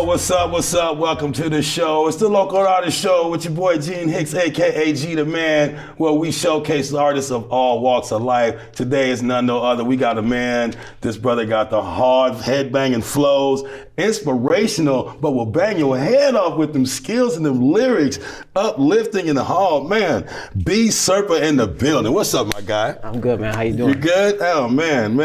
what's up? What's up? Welcome to the show. It's the Local Artist Show with your boy Gene Hicks, aka G the Man, where we showcase artists of all walks of life. Today is none no other. We got a man. This brother got the hard head-banging flows, inspirational, but will bang your head off with them skills and them lyrics, uplifting in the hall. Man, B-Serpa in the building. What's up, my guy? I'm good, man. How you doing? You good? Oh, man.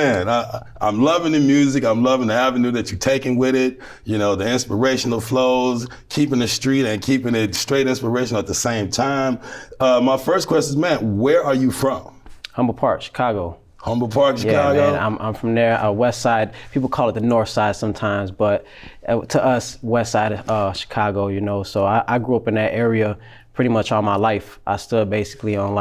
I'm loving the music. I'm loving the avenue that you're taking with it. You know, the inspirational flows, keeping the street and keeping it straight inspirational at the same time. My first question is, man, where are you from? Humboldt Park, Chicago. Humboldt Park, Chicago? Yeah, man, I'm from there, west side. People call it the north side sometimes, but to us, west side of Chicago, you know. So I grew up in that area pretty much all my life. I stood basically on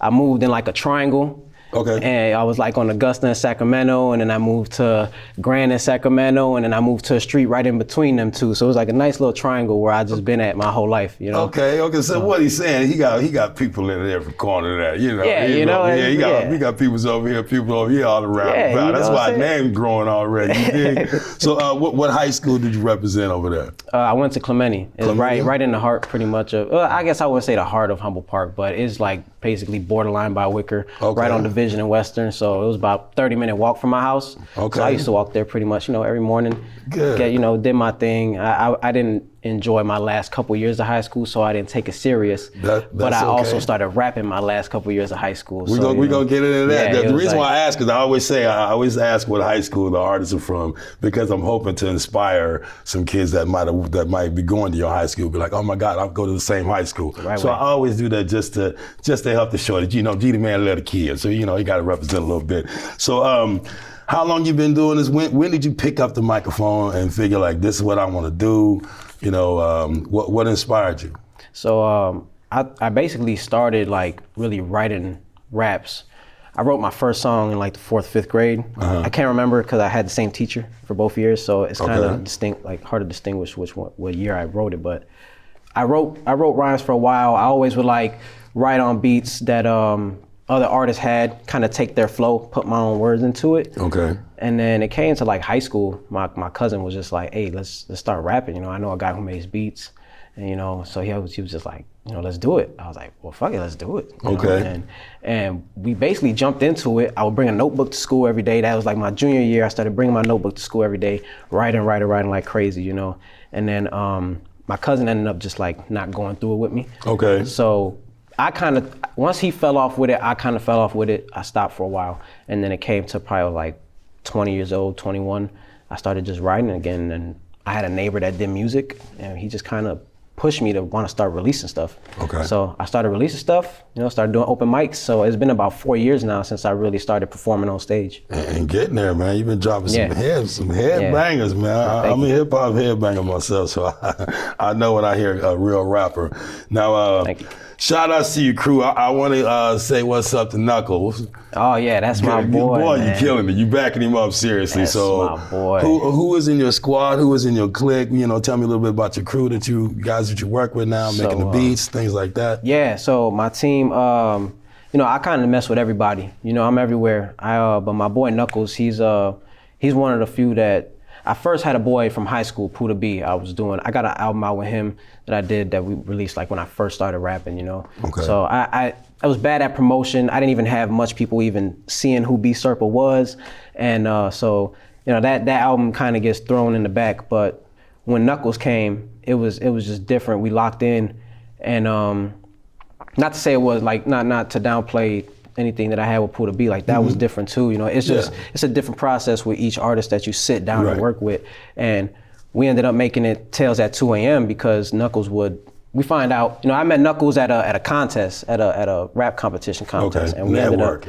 I moved in like a triangle. Okay. And I was like on Augusta and Sacramento, and then I moved to Grand and Sacramento, and then I moved to a street right in between them two. So it was like a nice little triangle where I just been at my whole life, you know. Okay. So what he's saying, he got people in every corner of that, you know. Yeah, he got people over here all around. Yeah, That's why his name's growing already. You dig? So what high school did you represent over there? I went to Clemente. It's right in the heart, pretty much of. I guess I wouldn't say the heart of Humboldt Park, but it's like basically borderline by Wicker, right on Division and Western. So it was about 30-minute walk from my house. Okay. So I used to walk there pretty much, every morning. Good. Did my thing. I didn't enjoy my last couple years of high school, so I didn't take it serious. But I also started rapping my last couple years of high school. We're gonna get into that. Yeah, the reason why I ask is I always ask what high school the artists are from, because I'm hoping to inspire some kids that might be going to your high school, be like, oh my God, I'll go to the same high school. I always do that just to help the show that, G the Man led a kid. So, he got to represent a little bit. So, how long you been doing this? When did you pick up the microphone and figure like, this is what I want to do? What inspired you? So I basically started like really writing raps. I wrote my first song in like the 4th, 5th grade. I can't remember because I had the same teacher for both years, so it's kind of distinct, like hard to distinguish what year I wrote it. But I wrote rhymes for a while. I always would like write on beats that other artists had, kind of take their flow, put my own words into it. Okay. And then it came to like high school. My cousin was just like, hey, let's start rapping. I know a guy who makes beats. And so he was just like, let's do it. I was like, well, fuck it, let's do it. Okay. And we basically jumped into it. I would bring a notebook to school every day. That was like my junior year. I started bringing my notebook to school every day, writing like crazy, And then my cousin ended up just like not going through it with me. Okay. So once he fell off with it, I kind of fell off with it. I stopped for a while. And then it came to probably like 20 years old, 21. I started just writing again. And I had a neighbor that did music, and he just kind of pushed me to want to start releasing stuff. Okay. So I started releasing stuff, started doing open mics. So it's been about 4 years now since I really started performing on stage. And getting there, man. You've been dropping some head bangers, man. I'm a hip hop head banger myself, so I know when I hear a real rapper. Now, thank you. Shout out to your crew. I want to say what's up to Knuckles. Oh yeah, that's my boy. Boy, man. You killing it. You backing him up seriously. That's my boy. Who is in your squad? Who is in your clique? Tell me a little bit about your crew that you work with now, making the beats, things like that. Yeah. So my team, I kind of mess with everybody. I'm everywhere. But my boy Knuckles, he's one of the few that. I first had a boy from high school, Puda B. I got an album out with him that we released like when I first started rapping, Okay. So I was bad at promotion. I didn't even have much people even seeing who B-Serpa was. And so that album kind of gets thrown in the back. But when Knuckles came, it was just different. We locked in, and not to say it was like, not to downplay anything that I had with Puda B, like that was different too. It's just, it's a different process with each artist that you sit down and work with. And we ended up making it Tales at 2 a.m. because Knuckles we find out, I met Knuckles at a contest, at a rap competition contest. Okay. And we ended up,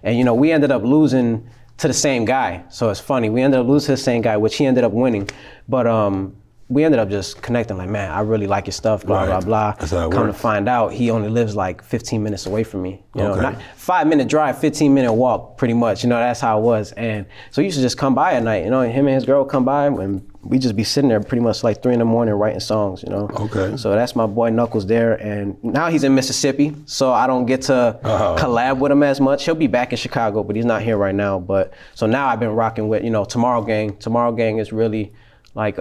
And we ended up losing to the same guy. So it's funny, we ended up losing to the same guy, which he ended up winning. But we ended up just connecting like, man, I really like your stuff, blah, blah, blah. That's how it Come works. to find out, he only lives like 15 minutes away from me. Not 5-minute drive, 15-minute walk, pretty much. That's how it was. And so he used to just come by at night, him and his girl would come by, and we just be sitting there pretty much like 3 in the morning writing songs, Okay. So that's my boy Knuckles there. And now he's in Mississippi, so I don't get to collab with him as much. He'll be back in Chicago, but he's not here right now. But so now I've been rocking with, Tomorrow Gang. Tomorrow Gang is really like,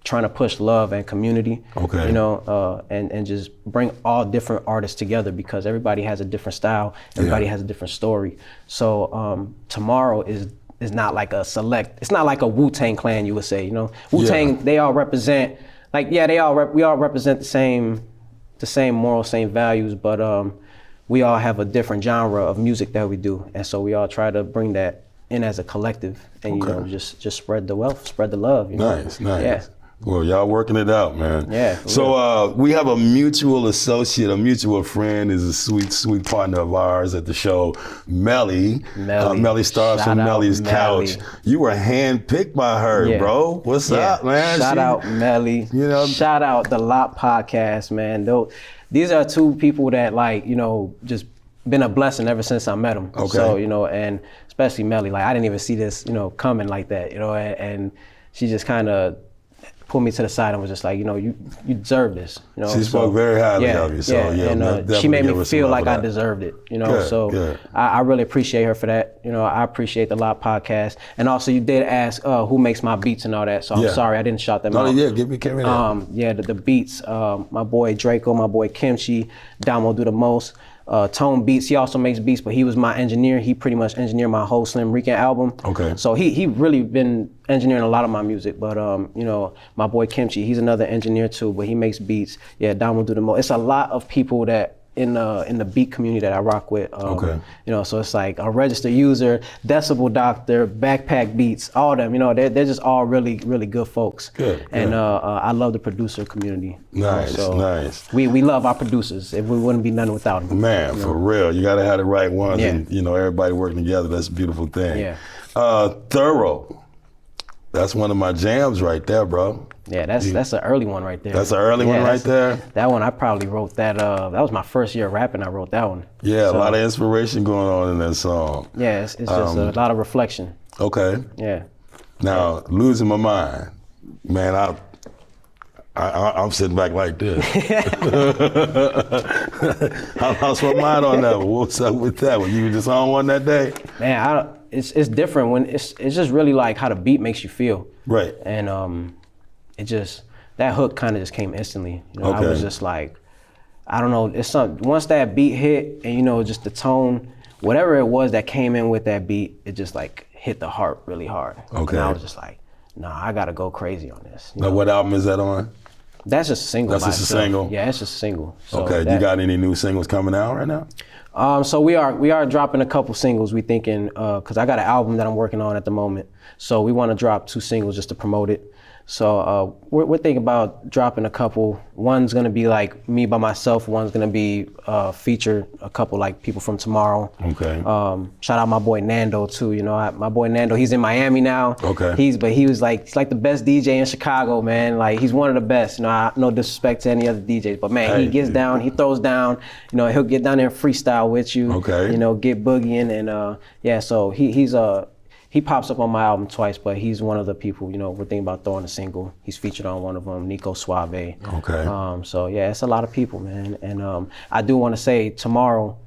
trying to push love and community, Okay. you know, and just bring all different artists together because everybody has a different style, everybody has a different story. So tomorrow is not like a select, it's not like a Wu-Tang Clan, you would say, you know. Wu-Tang, they all represent, like, yeah, we all represent the same morals, same values, but we all have a different genre of music that we do. And so we all try to bring that in as a collective and, you know, just spread the wealth, spread the love, you know. Nice. Yeah. Well, y'all working it out, man. Yeah. So we have a mutual associate, a mutual friend, is a sweet partner of ours at the show, Melly. Melly stars from Melly's Couch. You were handpicked by her, bro. What's up, man? Shout out Melly. You know, shout out the Lot Podcast, man. These are two people that, like, you know, just been a blessing ever since I met them. Okay. So, you know, and especially Melly, like, I didn't even see this, you know, coming like that, you know, and she just kind of pulled me to the side and was just like, you know, you deserve this. You know, she spoke very highly of you. So and she made me feel like I deserved it. You know, good. I really appreciate her for that. You know, I appreciate the Lot Podcast, and also you did ask who makes my beats and all that. So I'm sorry I didn't shout them out. Give me that. The beats. My boy Draco, my boy Kimchi, Damo do the most. Tone Beats, he also makes beats, but he was my engineer. He pretty much engineered my whole Slim Rican album. Okay. So he really been engineering a lot of my music, but you know, my boy Kimchi, he's another engineer too, but he makes beats. Yeah, Damo do the most. It's a lot of people that in the beat community that I rock with. You know, so it's like a registered user, Decibel Doctor, Backpack Beats, all them. You know, they're just all really good folks. Good. And I love the producer community. Nice, nice. We love our producers. If we wouldn't be nothing without them. Man, for real, you gotta have the right ones, and you know, everybody working together. That's a beautiful thing. Yeah. Thorough. That's one of my jams right there, bro. Yeah, that's an early one right there. That's an early one right there? That one, I probably wrote that, that was my first year rapping, I wrote that one. Yeah, so, a lot of inspiration going on in that song. Yeah, it's just a lot of reflection. Okay. Yeah. Now, Losing My Mind, man, I'm sitting back like this. I lost my mind on that one. What's up with that one? You were just on one that day? Man, it's different when it's just really like how the beat makes you feel. Right. And that hook kind of just came instantly. You know, I was just like, I don't know, it's something, once that beat hit and, you know, just the tone, whatever it was that came in with that beat, it just like hit the heart really hard. Okay. And I was just like, nah, I gotta go crazy on this. Now, what album is that on? That's just a single. That's just a single? Yeah, it's just a single. So okay, you got any new singles coming out right now? So we are dropping a couple singles. We thinking, cause I got an album that I'm working on at the moment. So we want to drop 2 singles just to promote it. So we're thinking about dropping a couple. One's gonna be like me by myself. One's gonna be feature a couple like people from Tomorrow. Okay. Shout out my boy Nando too. You know, my boy Nando. He's in Miami now. Okay. He's like the best DJ in Chicago, man. Like he's one of the best. You know, no disrespect to any other DJs, but man, he gets down, he throws down. You know, he'll get down there and freestyle with you. Okay. You know, get boogieing and yeah. So he pops up on my album twice, but he's one of the people, you know, we're thinking about throwing a single. He's featured on one of them, Nico Suave. Okay. So yeah, it's a lot of people, man. And I do want to say Tomorrow,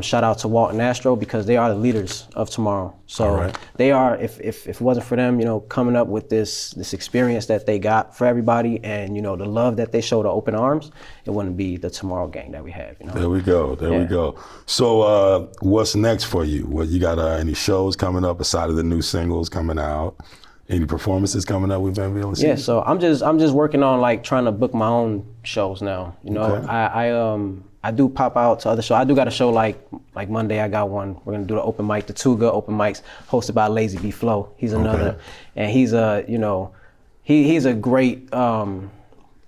shout out to Walt and Astro because they are the leaders of Tomorrow. So they are, if it wasn't for them, you know, coming up with this experience that they got for everybody and, you know, the love that they show to Open Arms, it wouldn't be the Tomorrow gang that we have, you know. There we go, we go. So what's next for you? What you got any shows coming up aside of the new singles coming out? Any performances coming up we've been able to see? Yeah, so I'm just working on like trying to book my own shows now. You know, I do pop out to other shows. I do got a show like Monday. I got one. We're gonna do the open mic, the Tuga open mics, hosted by Lazy B Flow. He's another, and he's you know, he's a great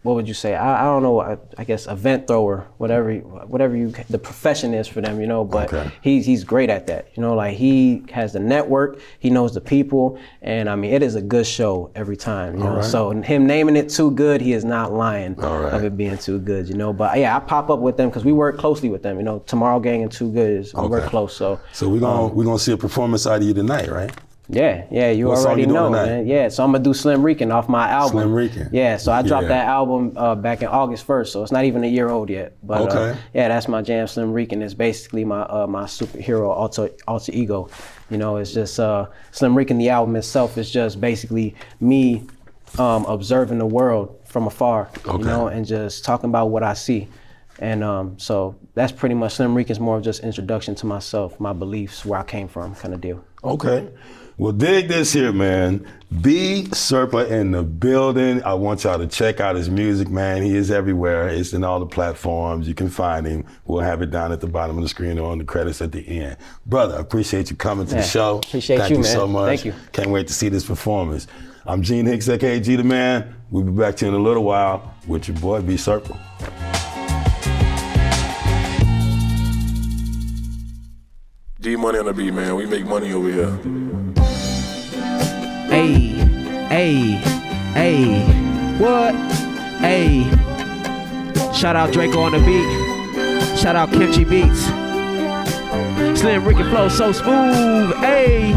what would you say? I don't know. I guess event thrower, whatever the profession is for them, you know. But he's great at that, you know. Like he has the network, he knows the people, and I mean it is a good show every time, you know. So him naming it Too Good, he is not lying of it being too good, you know. But yeah, I pop up with them because we work closely with them, you know. Tomorrow Gang and Too Good we work close. So we're gonna see a performance out of you tonight, right? Yeah, you already know, man. Yeah, so I'm gonna do Slim Rican off my album. Slim Rican. Yeah, so I dropped that album back in August 1st, so it's not even a year old yet. But yeah, that's my jam. Slim Rican is basically my my superhero alter ego. You know, it's just Slim Rican. The album itself is just basically me observing the world from afar, Okay. you know, and just talking about what I see. And so that's pretty much, Slim Rick is more of just introduction to myself, my beliefs, where I came from, kind of deal. Okay. Well, dig this here, man. B-Serpa in the building. I want y'all to check out his music, man. He is everywhere. It's in all the platforms. You can find him. We'll have it down at the bottom of the screen or on the credits at the end. Brother, I appreciate you coming to the show. Appreciate Thank you, you man. so much. Thank you. Can't wait to see this performance. I'm Gene Hicks, aka G the Man. We'll be back to you in a little while with your boy B-Serpa. G Money on the beat, man. We make money over here. Ayy, ayy, ayy, what? Ayy. Shout out Draco on the beat. Shout out Kimchi Beats. Slim Rick and Flow so smooth, ayy.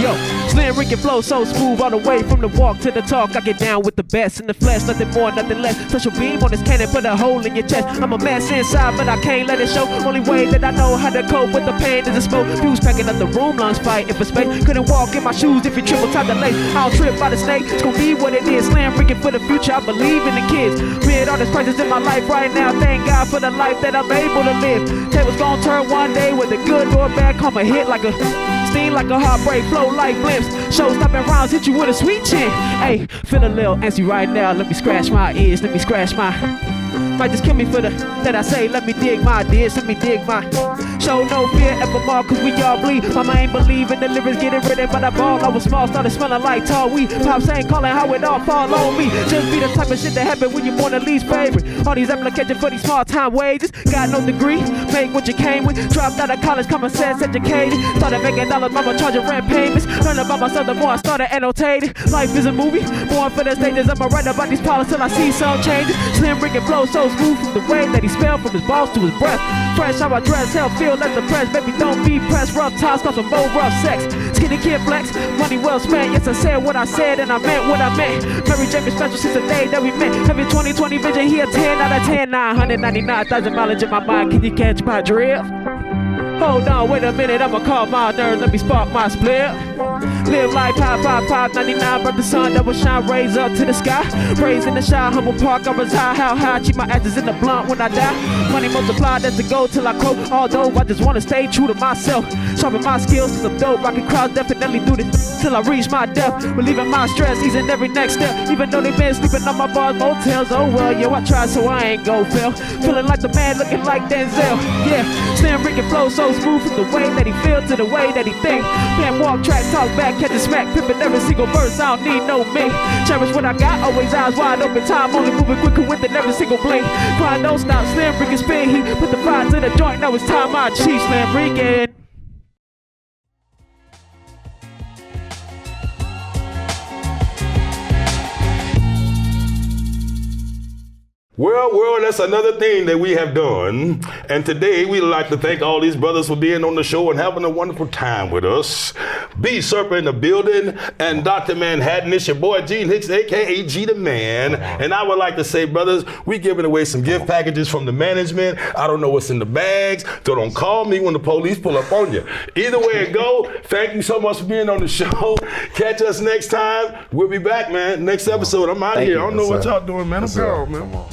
Yo, Slim Rick and Flow so smooth all the way from the walk to the talk. I get down with the best in the flesh, nothing more, nothing less. Special beam on this cannon, put a hole in your chest. I'm a mess inside, but I can't let it show. Only way that I know how to cope with the pain is a smoke. Dudes packing up the room, lungs fighting for space. Couldn't walk in my shoes if you triple top the lace. I don't trip by the snake, it's gonna be what it is. Slim Rick for the future, I believe in the kids. With all this crisis in my life right now, thank God for the life that I'm able to live. Tables gonna turn one day, whether good or bad, come a hit like a steam like a heartbreak, flow like blimps. Show stopping rounds, hit you with a sweet chin. Hey, feel a little antsy right now. Let me scratch my ears, let me scratch my. Might just kill me for the that I say. Let me dig my ideas, let me dig my. Show no fear evermore, cause we all bleed. Mama ain't believe in the lyrics, getting rid by the ball. I was small, started smelling like tall weed. Pops ain't calling how it all fall on me. Just be the type of shit that happen when you're born the least favorite. All these applications for these small time wages. Got no degree, make what you came with. Dropped out of college, common sense educated. Started making dollars, mama charging rent payments. Learned about myself the more I started annotating. Life is a movie, born for the stages. I'ma write about these problems till I see some changes. Slim Rick and Flow so smooth from the way that he spelled from his balls to his breath. Fresh how I dress, hell feel like the press. Baby, don't be pressed. Rough times cause some more rough sex. Skinny kid flex, money well spent. Yes, I said what I said and I meant what I meant. Mary Jane been special since the day that we met. Every 20/20 vision, he a 10 out of 10. 999,000 mileage in my mind. Can you catch my drift? Hold on, wait a minute, I'ma call my nerves, let me spark my split. Live life high, 599, birth the sun that will shine, raise up to the sky. Raised in the shy, humble park, I was high, how high, keep my ashes in the blunt when I die. Money multiplied, that's the goal till I quote. Although I just wanna stay true to myself. Sharpen my skills, cause I'm dope, rockin' crowds, definitely do this till I reach my death. Relieving my stress, easing every next step. Even though they been sleeping on my bars, motels, oh well, yo, I tried so I ain't go fail. Feeling like the man, looking like Denzel, yeah. Slim Rick and Flow so smooth from the way that he feel to the way that he think. Can't walk, track, talk back, catch a smack, pimpin' every single verse, I don't need no mate. Cherish what I got, always eyes wide open, time only moving quicker with every single blink. Grind don't stop, Slim Rick and spin, he put the fire to the joint, now it's time I achieve Slim Rick and. Well, that's another thing that we have done. And today we'd like to thank all these brothers for being on the show and having a wonderful time with us. B-Serpa in the building and Dr. Manhattan. It's your boy Gene Hicks, aka G the Man. And I would like to say, brothers, we giving away some gift packages from the management. I don't know what's in the bags, so don't call me when the police pull up on you. Either way it go, thank you so much for being on the show. Catch us next time. We'll be back, man. Next episode. I'm out of here. I don't know what y'all doing, man. I'm gone, man.